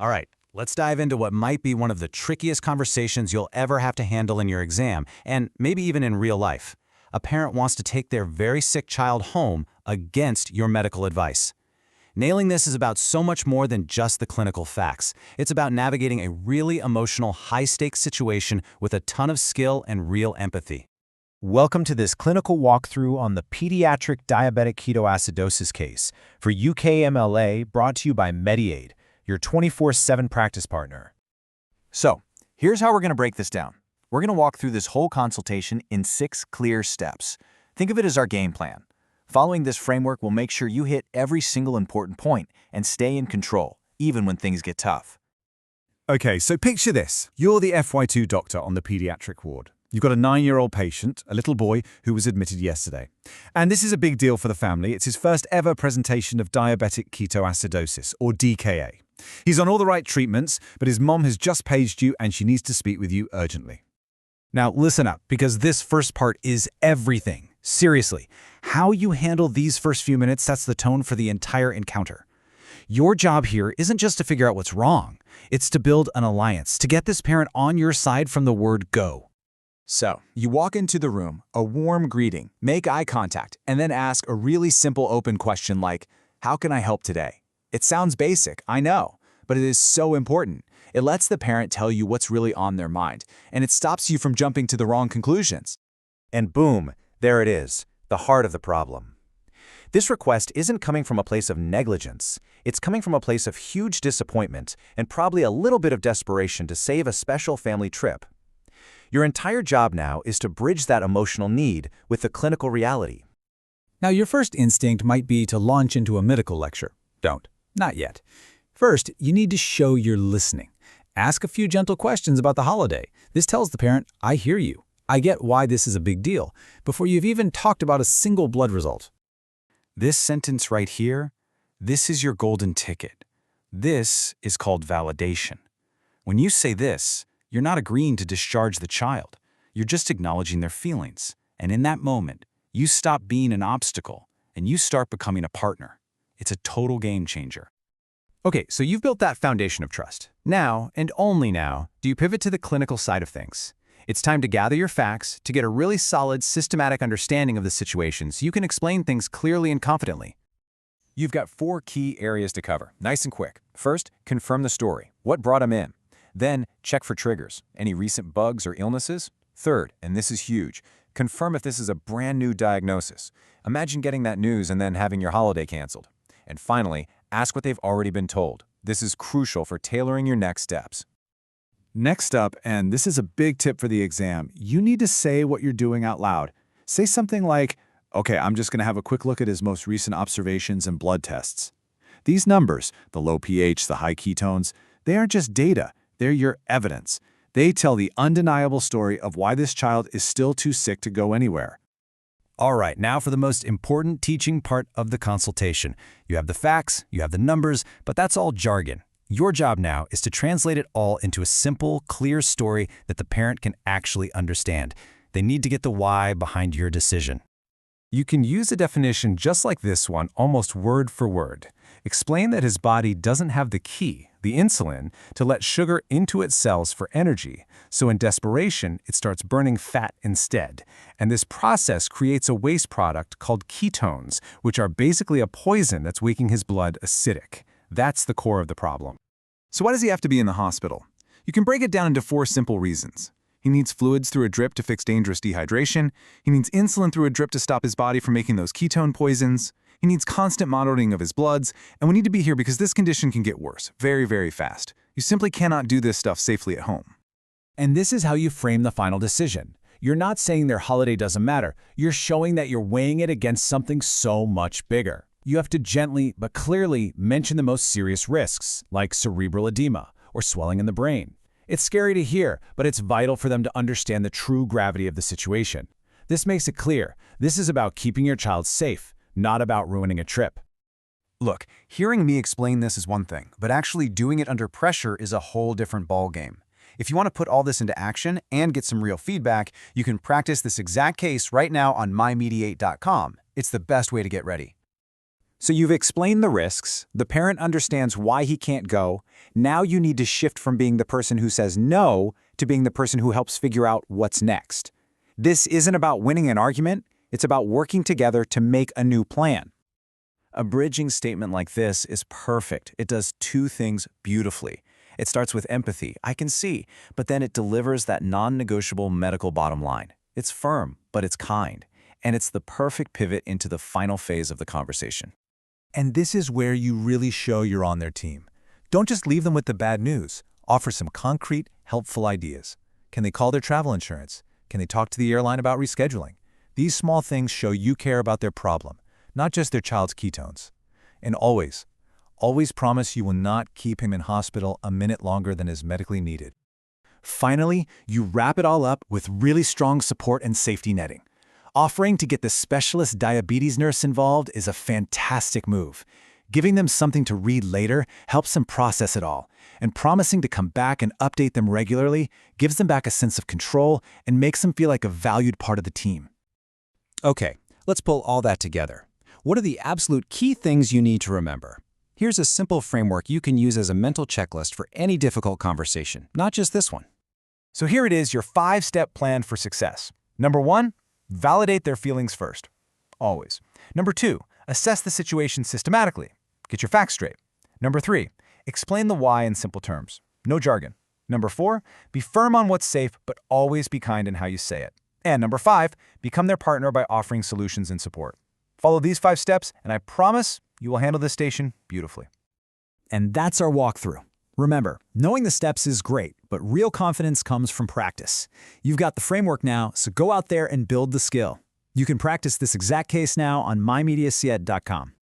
All right, let's dive into what might be one of the trickiest conversations you'll ever have to handle in your exam, and maybe even in real life. A parent wants to take their very sick child home against your medical advice. Nailing this is about so much more than just the clinical facts. It's about navigating a really emotional, high-stakes situation with a ton of skill and real empathy. Welcome to this clinical walkthrough on the pediatric diabetic ketoacidosis case for UKMLA, brought to you by Mediaid, your 24/7 practice partner. So, here's how we're going to break this down. We're going to walk through this whole consultation in 6 clear steps. Think of it as our game plan. Following this framework will make sure you hit every single important point and stay in control, even when things get tough. Okay, so picture this. You're the FY2 doctor on the pediatric ward. You've got a 9-year-old patient, a little boy who was admitted yesterday. And this is a big deal for the family. It's his first ever presentation of diabetic ketoacidosis, or DKA. He's on all the right treatments, but his mom has just paged you and she needs to speak with you urgently. Now listen up, because this first part is everything. Seriously, how you handle these first few minutes sets the tone for the entire encounter. Your job here isn't just to figure out what's wrong. It's to build an alliance, to get this parent on your side from the word go. So, you walk into the room, a warm greeting, make eye contact, and then ask a really simple open question like, "How can I help today?" It sounds basic, I know, but it is so important. It lets the parent tell you what's really on their mind, and it stops you from jumping to the wrong conclusions. And boom, there it is, the heart of the problem. This request isn't coming from a place of negligence. It's coming from a place of huge disappointment and probably a little bit of desperation to save a special family trip. Your entire job now is to bridge that emotional need with the clinical reality. Now your first instinct might be to launch into a medical lecture. Don't. Not yet. First, you need to show you're listening. Ask a few gentle questions about the holiday. This tells the parent, I hear you. I get why this is a big deal, before you've even talked about a single blood result. This sentence right here, this is your golden ticket. This is called validation. When you say this, you're not agreeing to discharge the child. You're just acknowledging their feelings. And in that moment, you stop being an obstacle and you start becoming a partner. It's a total game changer. Okay, so you've built that foundation of trust. Now, and only now, do you pivot to the clinical side of things. It's time to gather your facts to get a really solid, systematic understanding of the situation so you can explain things clearly and confidently. You've got 4 key areas to cover, nice and quick. First, confirm the story. What brought him in? Then, check for triggers. Any recent bugs or illnesses? Third, and this is huge, confirm if this is a brand new diagnosis. Imagine getting that news and then having your holiday canceled. And finally, ask what they've already been told. This is crucial for tailoring your next steps. Next up, and this is a big tip for the exam, you need to say what you're doing out loud. Say something like, okay, I'm just going to have a quick look at his most recent observations and blood tests. These numbers, the low pH, the high ketones, they aren't just data, they're your evidence. They tell the undeniable story of why this child is still too sick to go anywhere. All right, now for the most important teaching part of the consultation. You have the facts, you have the numbers, but that's all jargon. Your job now is to translate it all into a simple, clear story that the parent can actually understand. They need to get the why behind your decision. You can use a definition just like this one, almost word for word. Explain that his body doesn't have the key, the insulin, to let sugar into its cells for energy. So in desperation, it starts burning fat instead. And this process creates a waste product called ketones, which are basically a poison that's making his blood acidic. That's the core of the problem. So why does he have to be in the hospital? You can break it down into 4 simple reasons. He needs fluids through a drip to fix dangerous dehydration. He needs insulin through a drip to stop his body from making those ketone poisons. He needs constant monitoring of his bloods. And we need to be here because this condition can get worse very, very fast. You simply cannot do this stuff safely at home. And this is how you frame the final decision. You're not saying their holiday doesn't matter. You're showing that you're weighing it against something so much bigger. You have to gently but clearly mention the most serious risks, like cerebral edema or swelling in the brain. It's scary to hear, but it's vital for them to understand the true gravity of the situation. This makes it clear. This is about keeping your child safe, not about ruining a trip. Look, hearing me explain this is one thing, but actually doing it under pressure is a whole different ballgame. If you want to put all this into action and get some real feedback, you can practice this exact case right now on mymediate.com. It's the best way to get ready. So you've explained the risks, the parent understands why he can't go. Now you need to shift from being the person who says no to being the person who helps figure out what's next. This isn't about winning an argument, it's about working together to make a new plan. A bridging statement like this is perfect. It does two things beautifully. It starts with empathy, I can see, but then it delivers that non-negotiable medical bottom line. It's firm, but it's kind, and it's the perfect pivot into the final phase of the conversation. And this is where you really show you're on their team. Don't just leave them with the bad news. Offer some concrete, helpful ideas. Can they call their travel insurance? Can they talk to the airline about rescheduling? These small things show you care about their problem, not just their child's ketones. And always promise you will not keep him in hospital a minute longer than is medically needed. Finally, you wrap it all up with really strong support and safety netting. Offering to get the specialist diabetes nurse involved is a fantastic move. Giving them something to read later helps them process it all, and promising to come back and update them regularly gives them back a sense of control and makes them feel like a valued part of the team. Okay, let's pull all that together. What are the absolute key things you need to remember? Here's a simple framework you can use as a mental checklist for any difficult conversation, not just this one. So here it is, your 5-step plan for success. Number 1, validate their feelings first. Always. Number 2, assess the situation systematically. Get your facts straight. Number 3, explain the why in simple terms. No jargon. Number 4, be firm on what's safe, but always be kind in how you say it. And number 5, become their partner by offering solutions and support. Follow these 5 steps, and I promise you will handle this station beautifully. And that's our walkthrough. Remember, knowing the steps is great, but real confidence comes from practice. You've got the framework now, so go out there and build the skill. You can practice this exact case now on mymediaciet.com.